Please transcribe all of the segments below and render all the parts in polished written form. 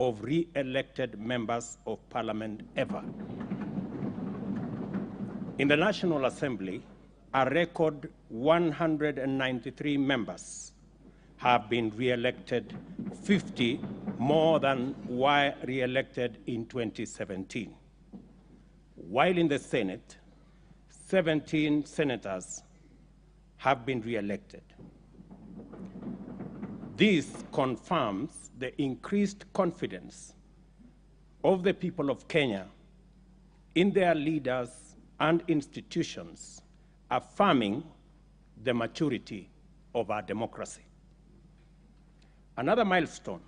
of re-elected members of parliament ever. In the National Assembly, a record 193 members have been re-elected, 50 more than were re-elected in 2017. While in the Senate, 17 senators have been re-elected. This confirms the increased confidence of the people of Kenya in their leaders and institutions, affirming the maturity of our democracy. Another milestone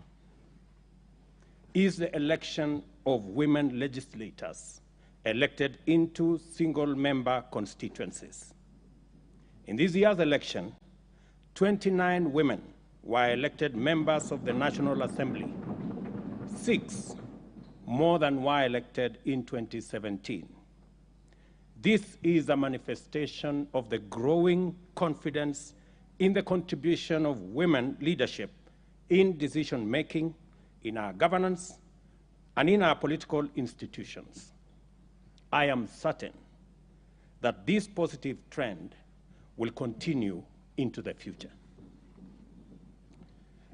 is the election of women legislators elected into single-member constituencies. In this year's election, 29 women were elected members of the National Assembly, 6 more than were elected in 2017. This is a manifestation of the growing confidence in the contribution of women leadership in decision-making, in our governance, and in our political institutions. I am certain that this positive trend will continue into the future.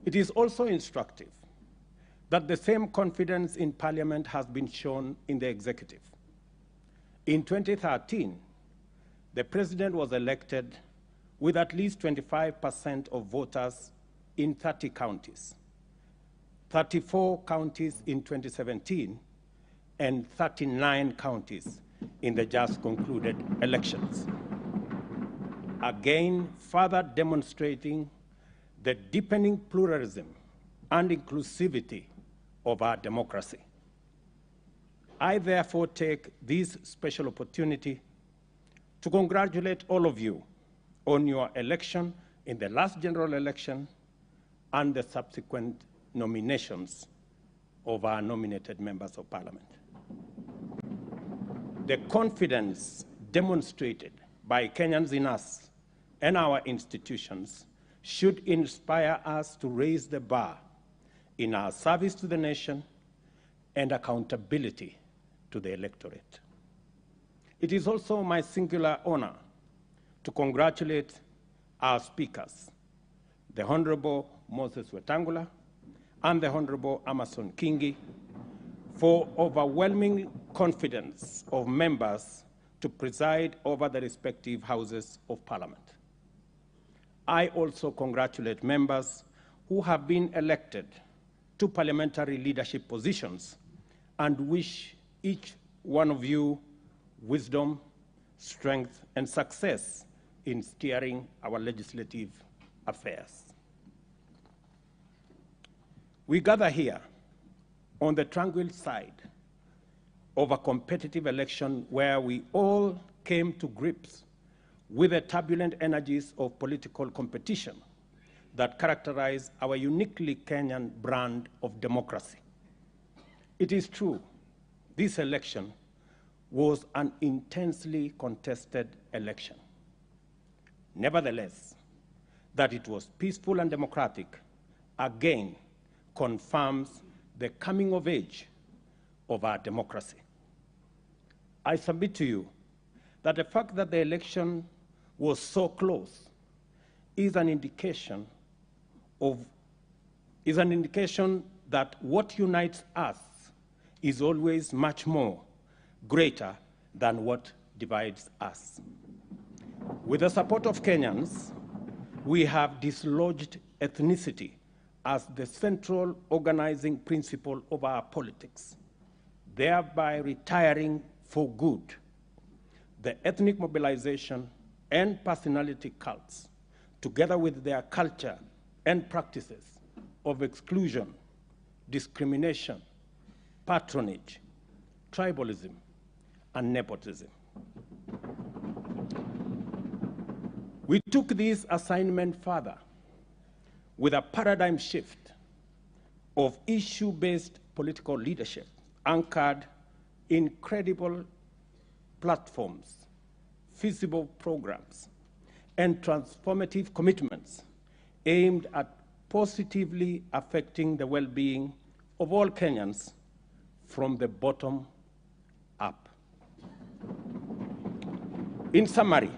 It is also instructive that the same confidence in Parliament has been shown in the executive. In 2013, the President was elected with at least 25% of voters in 30 counties, 34 counties in 2017, and 39 counties in the just concluded elections. Again, further demonstrating the deepening pluralism and inclusivity of our democracy. I therefore take this special opportunity to congratulate all of you on your election in the last general election and the subsequent nominations of our nominated members of Parliament. The confidence demonstrated by Kenyans in us and our institutions should inspire us to raise the bar in our service to the nation and accountability to the electorate. It is also my singular honor to congratulate our speakers, the Honorable Moses Wetangula and the Honorable Amason Kingi, for overwhelming confidence of members to preside over the respective houses of Parliament. I also congratulate members who have been elected to parliamentary leadership positions and wish each one of you wisdom, strength, and success in steering our legislative affairs. We gather here on the tranquil side of a competitive election where we all came to grips with the turbulent energies of political competition that characterize our uniquely Kenyan brand of democracy. It is true, this election was an intensely contested election. Nevertheless, that it was peaceful and democratic again confirms the coming of age of our democracy. I submit to you that the fact that the election was so close is an indication that what unites us is always much more greater than what divides us. With the support of Kenyans, we have dislodged ethnicity as the central organizing principle of our politics, thereby retiring for good the ethnic mobilization and personality cults, together with their culture and practices of exclusion, discrimination, patronage, tribalism, and nepotism. We took this assignment further with a paradigm shift of issue-based political leadership anchored in credible platforms, feasible programs, and transformative commitments aimed at positively affecting the well-being of all Kenyans from the bottom up. In summary,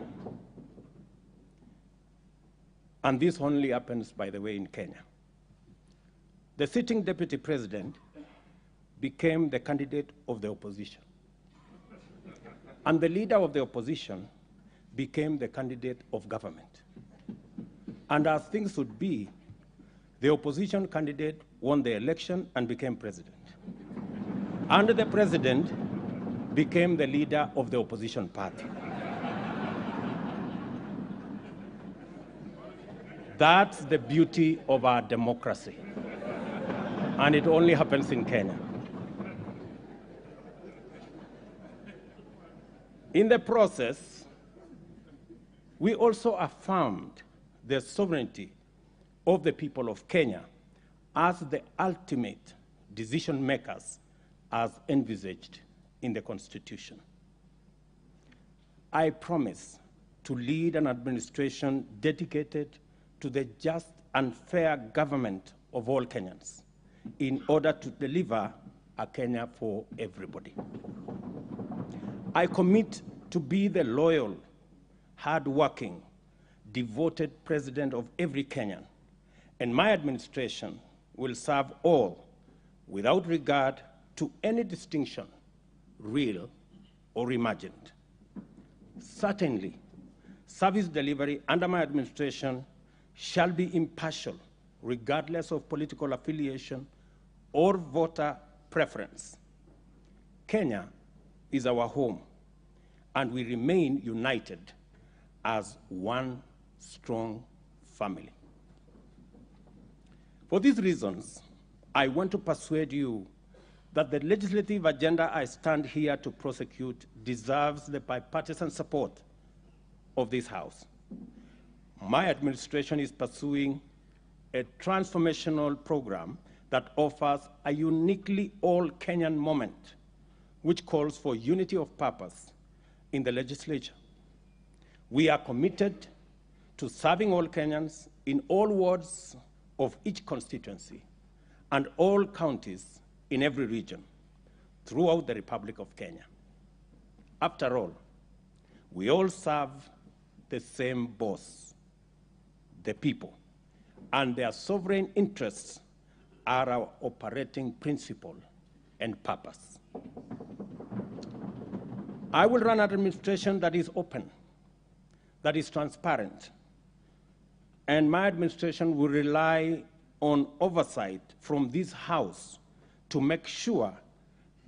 and this only happens, by the way, in Kenya, the sitting deputy president became the candidate of the opposition. And the leader of the opposition became the candidate of government. And as things would be, the opposition candidate won the election and became president. And the president became the leader of the opposition party. That's the beauty of our democracy. And it only happens in Kenya. In the process, we also affirmed the sovereignty of the people of Kenya as the ultimate decision makers as envisaged in the Constitution. I promise to lead an administration dedicated to the just and fair government of all Kenyans in order to deliver a Kenya for everybody. I commit to be the loyal, hard-working, devoted president of every Kenyan, and my administration will serve all without regard to any distinction, real or imagined. Certainly, service delivery under my administration shall be impartial, regardless of political affiliation or voter preference. Kenya is our home, and we remain united as one strong family. For these reasons, I want to persuade you that the legislative agenda I stand here to prosecute deserves the bipartisan support of this House. My administration is pursuing a transformational program that offers a uniquely all-Kenyan moment, which calls for unity of purpose in the legislature. We are committed to serving all Kenyans in all wards of each constituency and all counties in every region throughout the Republic of Kenya. After all, we all serve the same boss, the people, and their sovereign interests are our operating principle and purpose. I will run an administration that is open, that is transparent, and my administration will rely on oversight from this House to make sure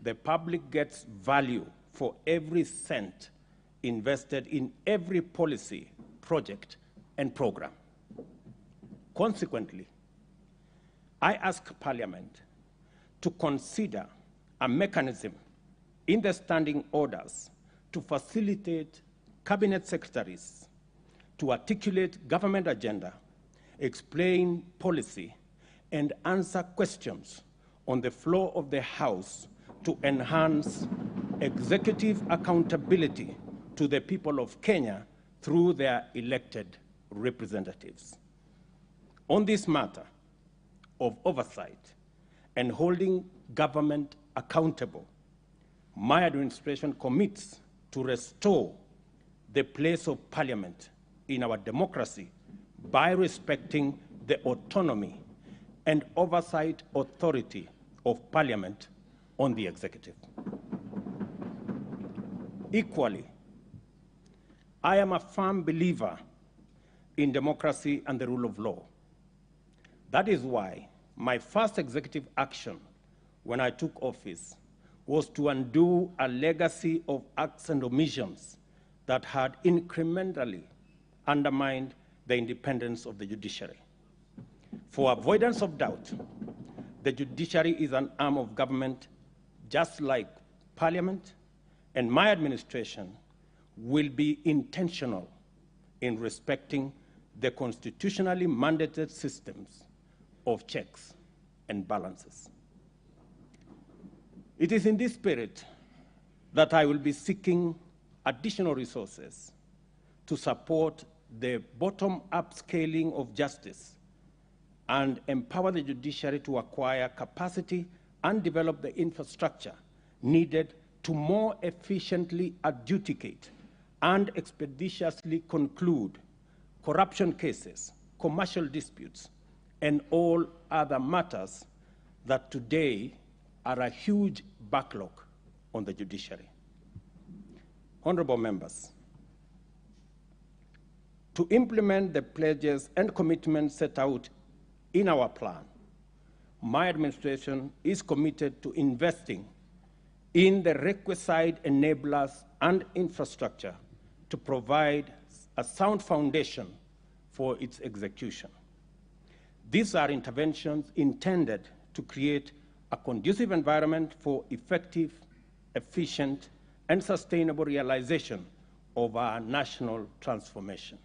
the public gets value for every cent invested in every policy, project, and program. Consequently, I ask Parliament to consider a mechanism in the standing orders to facilitate cabinet secretaries to articulate government agenda, explain policy, and answer questions on the floor of the House to enhance executive accountability to the people of Kenya through their elected representatives. On this matter of oversight and holding government accountable, my administration commits to restore the place of Parliament in our democracy by respecting the autonomy and oversight authority of Parliament on the executive. Equally, I am a firm believer in democracy and the rule of law. That is why my first executive action when I took office was to undo a legacy of acts and omissions that had incrementally undermined the independence of the judiciary. For avoidance of doubt, the judiciary is an arm of government just like Parliament, and my administration will be intentional in respecting the constitutionally mandated systems of checks and balances. It is in this spirit that I will be seeking additional resources to support the bottom-up scaling of justice and empower the judiciary to acquire capacity and develop the infrastructure needed to more efficiently adjudicate and expeditiously conclude corruption cases, commercial disputes, and all other matters that today are a huge backlog on the judiciary. Honorable members, to implement the pledges and commitments set out in our plan, my administration is committed to investing in the requisite enablers and infrastructure to provide a sound foundation for its execution. These are interventions intended to create a conducive environment for effective, efficient, and sustainable realization of our national transformation.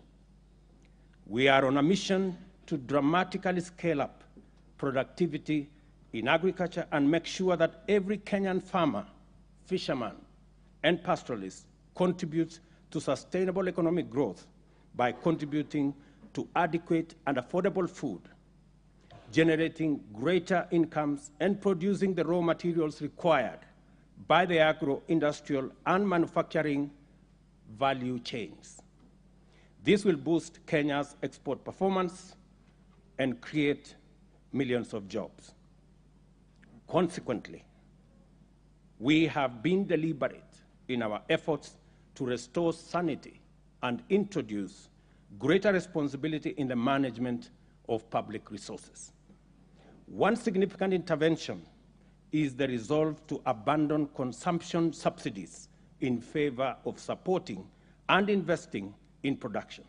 We are on a mission to dramatically scale up productivity in agriculture and make sure that every Kenyan farmer, fisherman, and pastoralist contributes to sustainable economic growth by contributing to adequate and affordable food, generating greater incomes, and producing the raw materials required by the agro-industrial and manufacturing value chains. This will boost Kenya's export performance and create millions of jobs. Consequently, we have been deliberate in our efforts to restore sanity and introduce greater responsibility in the management of public resources. One significant intervention is the resolve to abandon consumption subsidies in favor of supporting and investing in production.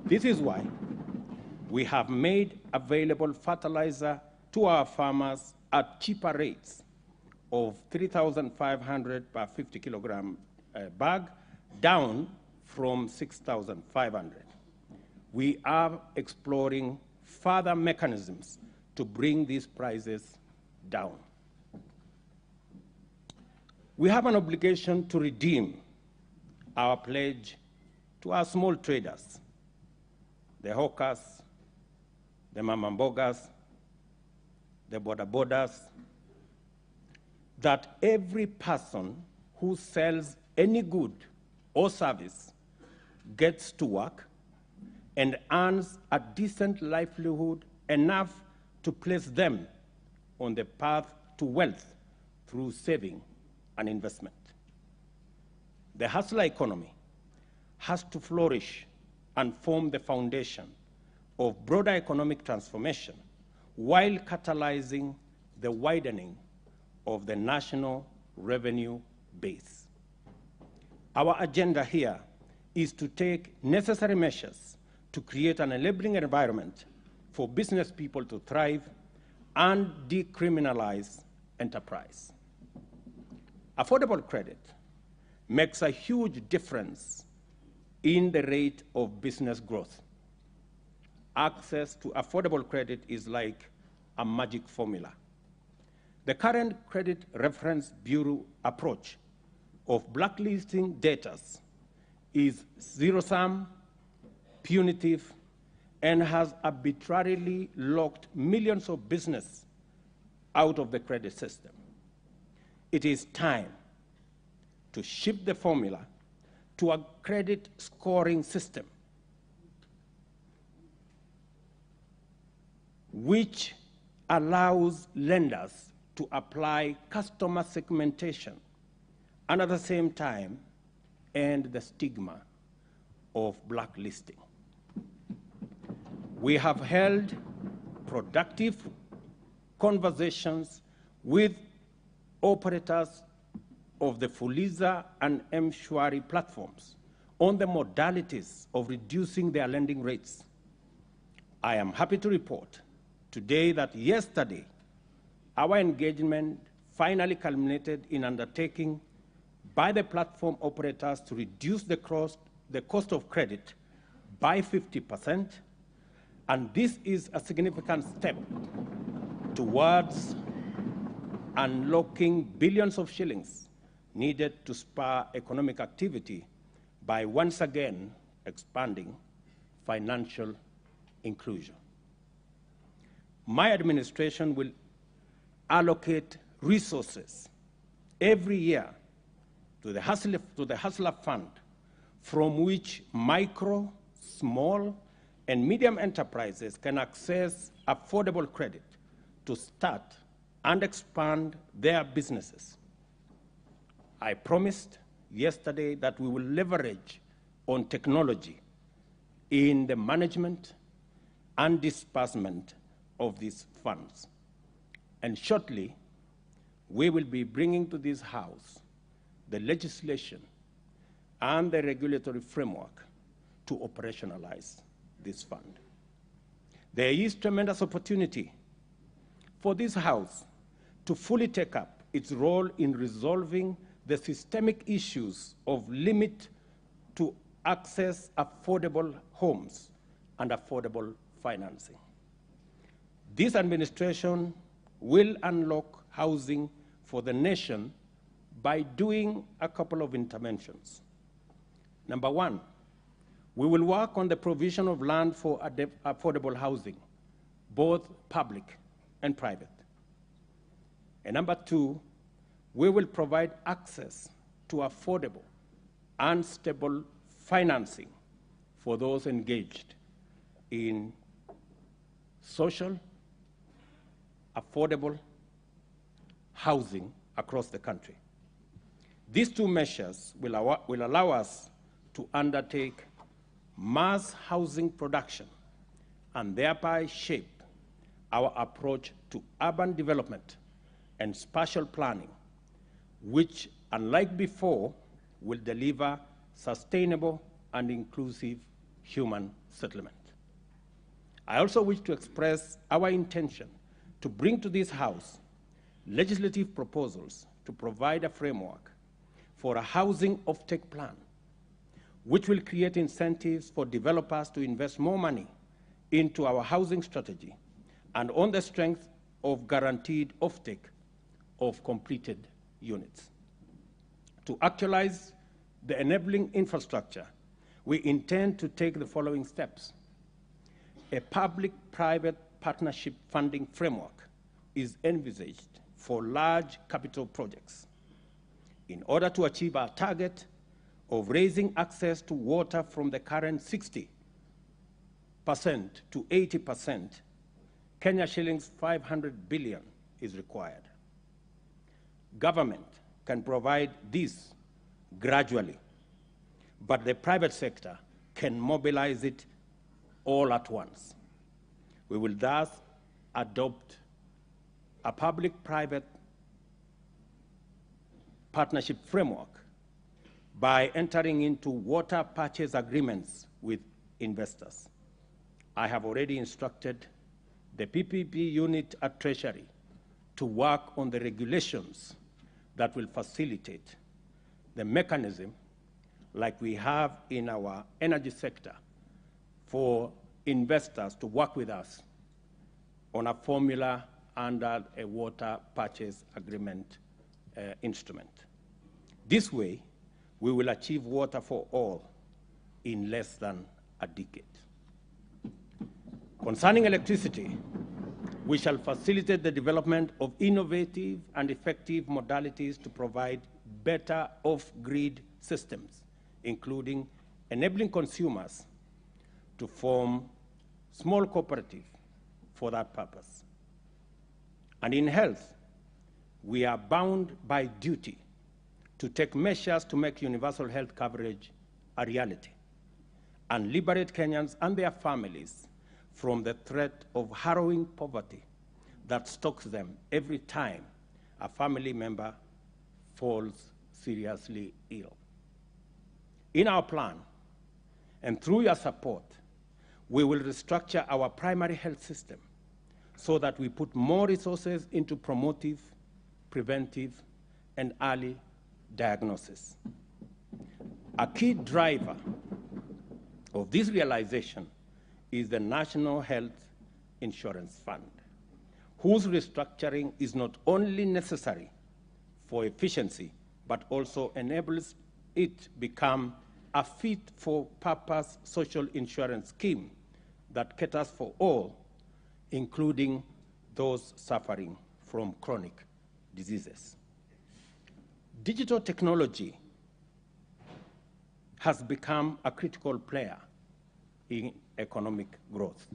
This is why we have made available fertilizer to our farmers at cheaper rates of 3,500 per 50 kilogram bag, down from 6,500. We are exploring further mechanisms to bring these prices down. We have an obligation to redeem our pledge to our small traders, the hawkers, the mamambogas, the bodabodas, that every person who sells any good or service gets to work and earns a decent livelihood enough to place them on the path to wealth through saving and investment. The hustler economy has to flourish and form the foundation of broader economic transformation while catalyzing the widening of the national revenue base. Our agenda here is to take necessary measures to create an enabling environment for business people to thrive and decriminalize enterprise. Affordable credit makes a huge difference in the rate of business growth. Access to affordable credit is like a magic formula. The current Credit Reference Bureau approach of blacklisting debtors is zero-sum, punitive, and has arbitrarily locked millions of business out of the credit system. It is time to shift the formula to a credit scoring system which allows lenders to apply customer segmentation and at the same time end the stigma of blacklisting. We have held productive conversations with operators of the Fuliza and M-Shwari platforms on the modalities of reducing their lending rates. I am happy to report today that yesterday, our engagement finally culminated in undertaking by the platform operators to reduce the cost of credit by 50%, and this is a significant step towards unlocking billions of shillings needed to spur economic activity by once again expanding financial inclusion. My administration will allocate resources every year to the Hustler Fund, from which micro, small, and medium enterprises can access affordable credit to start and expand their businesses. I promised yesterday that we will leverage on technology in the management and disbursement of these funds. And shortly, we will be bringing to this House the legislation and the regulatory framework to operationalize this fund. There is tremendous opportunity for this House to fully take up its role in resolving the systemic issues of limit to access affordable homes and affordable financing. This administration will unlock housing for the nation by doing a couple of interventions. Number one, we will work on the provision of land for affordable housing, both public and private. And number two, we will provide access to affordable and stable financing for those engaged in social, affordable housing across the country. These two measures will allow us to undertake mass housing production and thereby shape our approach to urban development and spatial planning, which, unlike before, will deliver sustainable and inclusive human settlement. I also wish to express our intention to bring to this House legislative proposals to provide a framework for a housing offtake plan, which will create incentives for developers to invest more money into our housing strategy and on the strength of guaranteed offtake of completed units. To actualize the enabling infrastructure, we intend to take the following steps. A public-private partnership funding framework is envisaged for large capital projects. In order to achieve our target of raising access to water from the current 60% to 80%, Kenya shillings 500 billion is required. Government can provide this gradually, but the private sector can mobilize it all at once. We will thus adopt a public-private partnership framework by entering into water purchase agreements with investors. I have already instructed the PPP unit at Treasury to work on the regulations that will facilitate the mechanism like we have in our energy sector for investors to work with us on a formula under a water purchase agreement instrument. This way, we will achieve water for all in less than a decade. Concerning electricity, we shall facilitate the development of innovative and effective modalities to provide better off-grid systems, including enabling consumers to form small cooperatives for that purpose. And in health, we are bound by duty to take measures to make universal health coverage a reality and liberate Kenyans and their families from the threat of harrowing poverty that stalks them every time a family member falls seriously ill. In our plan, and through your support, we will restructure our primary health system so that we put more resources into promotive, preventive, and early diagnosis. A key driver of this realization is the National Health Insurance Fund, whose restructuring is not only necessary for efficiency, but also enables it become a fit-for-purpose social insurance scheme that caters for all, including those suffering from chronic diseases. Digital technology has become a critical player in economic growth.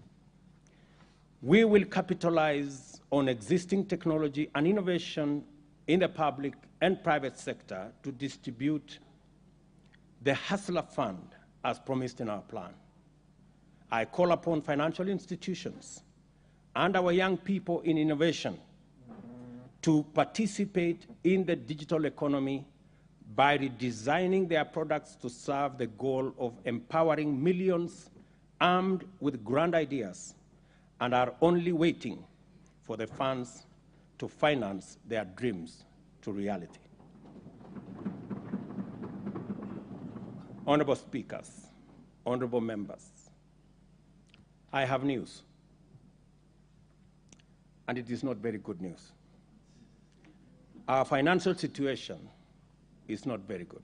We will capitalize on existing technology and innovation in the public and private sector to distribute the Hustler Fund as promised in our plan. I call upon financial institutions and our young people in innovation to participate in the digital economy by redesigning their products to serve the goal of empowering millions armed with grand ideas and are only waiting for the funds to finance their dreams to reality. Honorable speakers, honorable members, I have news, and it is not very good news. Our financial situation is not very good.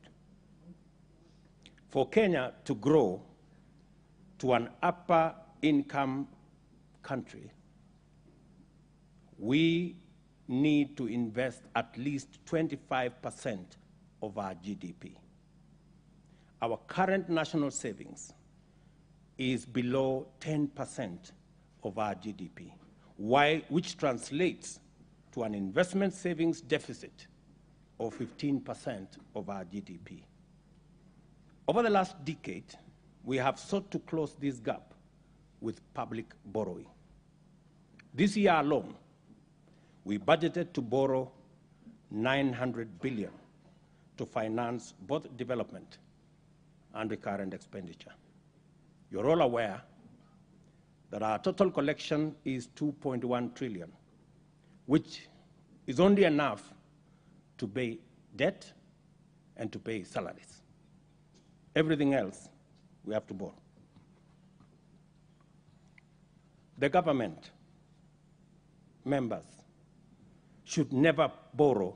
For Kenya to grow to an upper income country, we need to invest at least 25% of our GDP. Our current national savings is below 10% of our GDP, which translates to an investment savings deficit of 15% of our GDP. Over the last decade, we have sought to close this gap with public borrowing. This year alone, we budgeted to borrow 900 billion to finance both development and recurrent expenditure. You're all aware that our total collection is 2.1 trillion, which is only enough to pay debt and to pay salaries. Everything else, we have to borrow. The government, members, should never borrow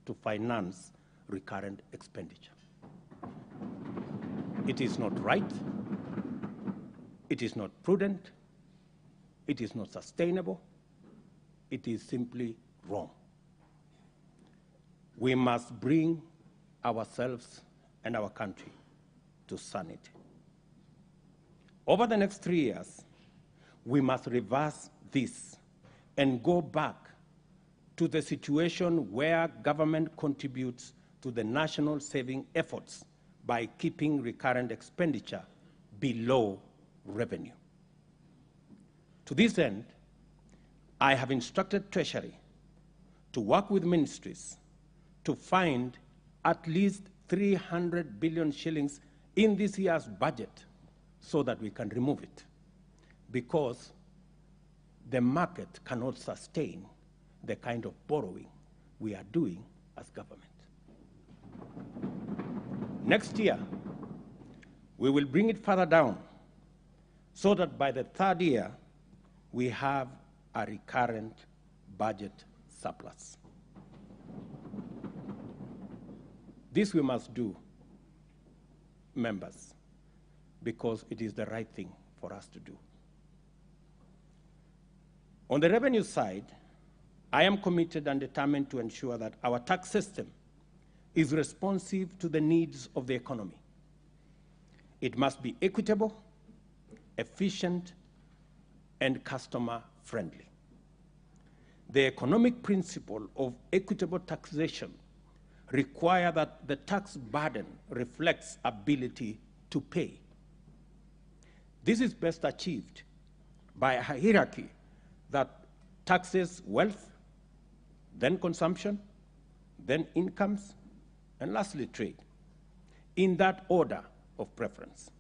to finance recurrent expenditure. It is not right, it is not prudent, it is not sustainable, it is simply wrong. We must bring ourselves and our country to sanity. Over the next 3 years, we must reverse this and go back to the situation where government contributes to the national saving efforts by keeping recurrent expenditure below revenue. To this end, I have instructed Treasury to work with ministries to find at least 300 billion shillings in this year's budget so that we can remove it, because the market cannot sustain the kind of borrowing we are doing as government. Next year, we will bring it further down so that by the third year, we have a recurrent budget surplus. This we must do, members, because it is the right thing for us to do. On the revenue side, I am committed and determined to ensure that our tax system is responsive to the needs of the economy. It must be equitable, efficient, and customer-friendly. The economic principle of equitable taxation requires that the tax burden reflects ability to pay. This is best achieved by a hierarchy that taxes wealth, then consumption, then incomes, and lastly trade, in that order of preference,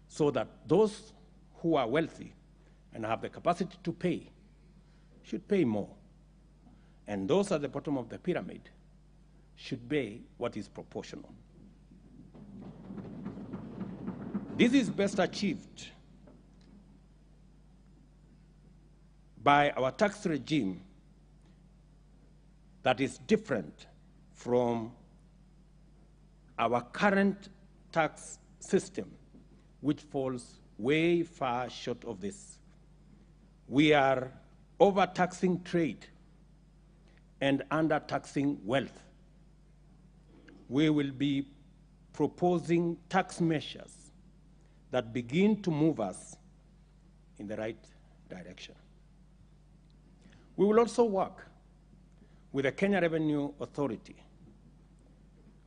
so that those who are wealthy and have the capacity to pay should pay more, and those at the bottom of the pyramid should pay what is proportional. This is best achieved by our tax regime that is different from our current tax system, which falls way far short of this. We are overtaxing trade and under-taxing wealth. We will be proposing tax measures that begin to move us in the right direction. We will also work with the Kenya Revenue Authority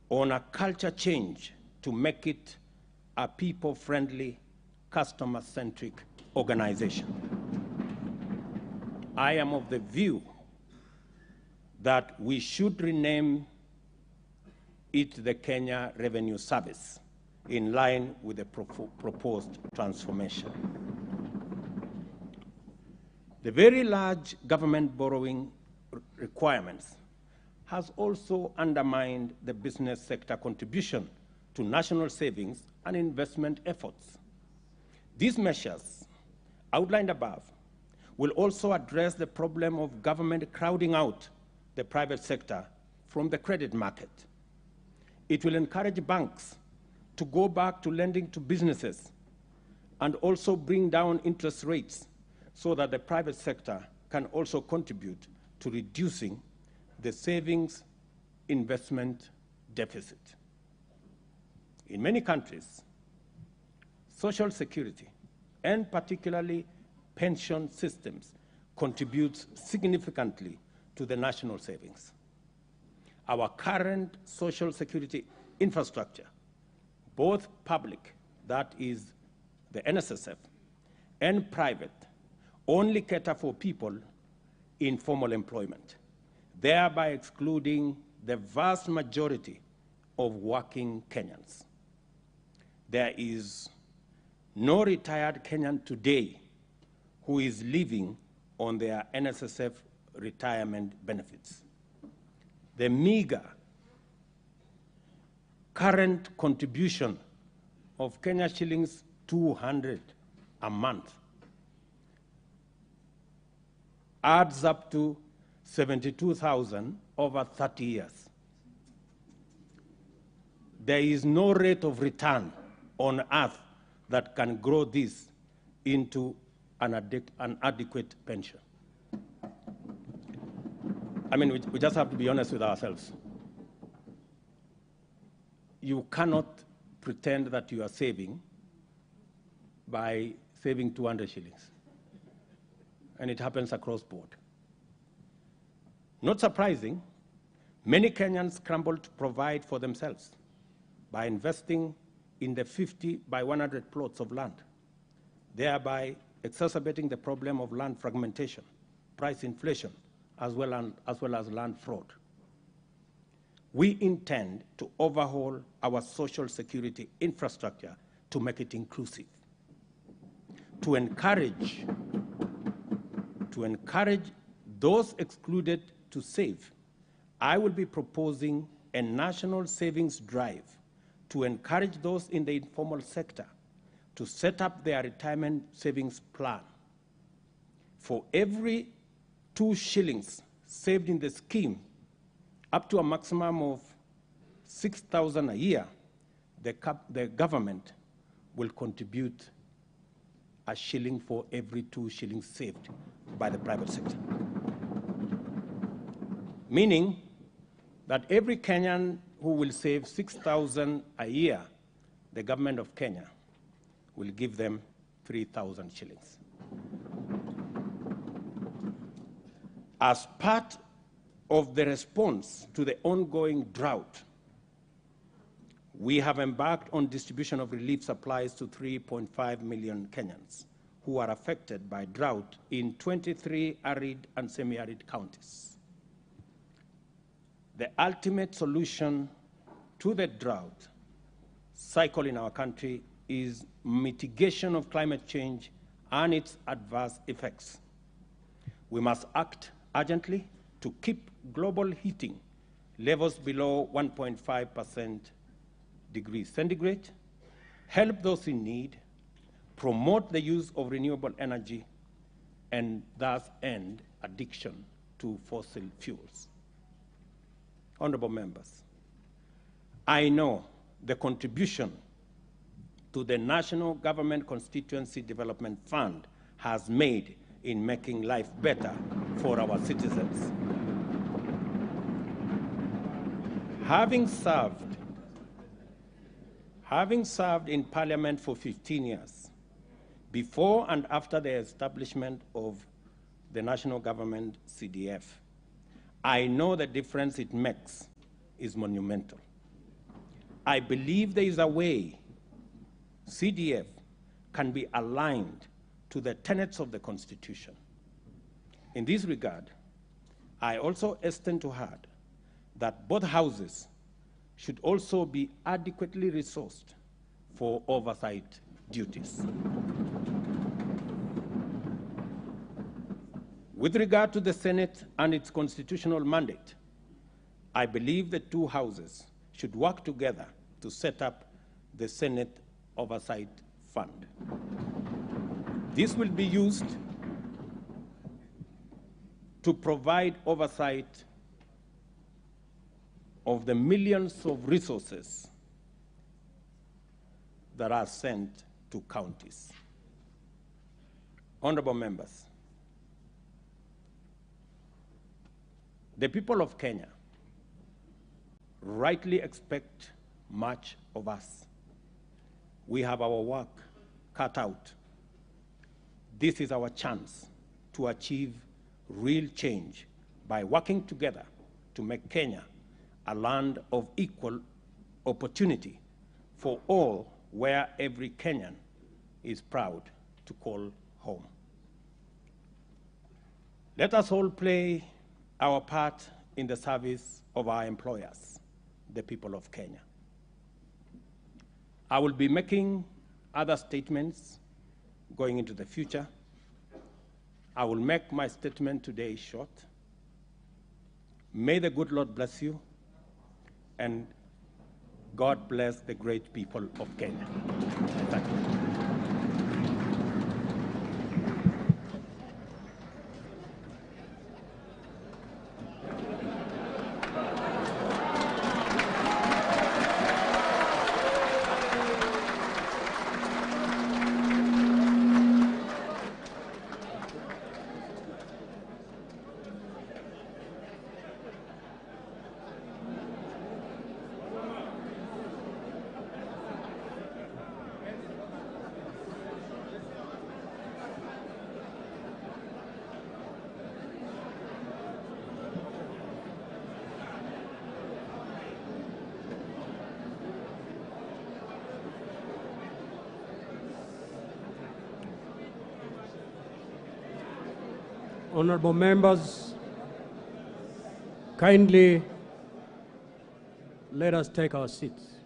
on a culture change to make it a people-friendly, customer-centric organization. I am of the view that we should rename it the Kenya Revenue Service in line with the proposed transformation. The very large government borrowing requirements has also undermined the business sector contribution to national savings and investment efforts. These measures outlined above will also address the problem of government crowding out the private sector from the credit market. It will encourage banks to go back to lending to businesses and also bring down interest rates so that the private sector can also contribute to reducing the savings investment deficit. In many countries, social security, and particularly pension systems, contributes significantly to the national savings. Our current social security infrastructure, both public, that is the NSSF, and private, only cater for people in formal employment, thereby excluding the vast majority of working Kenyans. There is no retired Kenyan today who is living on their NSSF retirement benefits. The meager current contribution of Kenya shillings 200 a month adds up to 72,000 over 30 years. There is no rate of return on earth that can grow this into an adequate pension. I mean, we just have to be honest with ourselves. You cannot pretend that you are saving by saving 200 shillings. And it happens across board. Not surprising, many Kenyans scramble to provide for themselves by investing in the 50 by 100 plots of land, thereby exacerbating the problem of land fragmentation, price inflation, as well as land fraud. We intend to overhaul our social security infrastructure to make it inclusive, to encourage those excluded to save. I will be proposing a national savings drive to encourage those in the informal sector to set up their retirement savings plan. For every 2 shillings saved in the scheme, up to a maximum of 6,000 a year, the government will contribute a shilling for every 2 shillings saved by the private sector. Meaning that every Kenyan who will save 6,000 a year, the government of Kenya will give them 3,000 shillings. As part of the response to the ongoing drought, we have embarked on distribution of relief supplies to 3.5 million Kenyans who are affected by drought in 23 arid and semi-arid counties. The ultimate solution to the drought cycle in our country is mitigation of climate change and its adverse effects. We must act urgently to keep global heating levels below 1.5 degrees centigrade, help those in need, promote the use of renewable energy, and thus end addiction to fossil fuels. Honorable members, I know the contribution to the National Government Constituency Development Fund has made in making life better for our citizens. Having served in Parliament for 15 years, before and after the establishment of the national government CDF, I know the difference it makes is monumental. I believe there is a way CDF can be aligned to the tenets of the Constitution. In this regard, I also hasten to add that both houses should also be adequately resourced for oversight duties. With regard to the Senate and its constitutional mandate, I believe the two houses should work together to set up the Senate Oversight Fund. This will be used to provide oversight of the millions of resources that are sent to counties. Honorable members, the people of Kenya rightly expect much of us. We have our work cut out. This is our chance to achieve real change by working together to make Kenya a land of equal opportunity for all, where every Kenyan is proud to call home. Let us all play our part in the service of our employers, the people of Kenya. I will be making other statements going into the future. I will make my statement today short. May the good Lord bless you, and God bless the great people of Kenya. Thank you. Honorable members, kindly let us take our seats.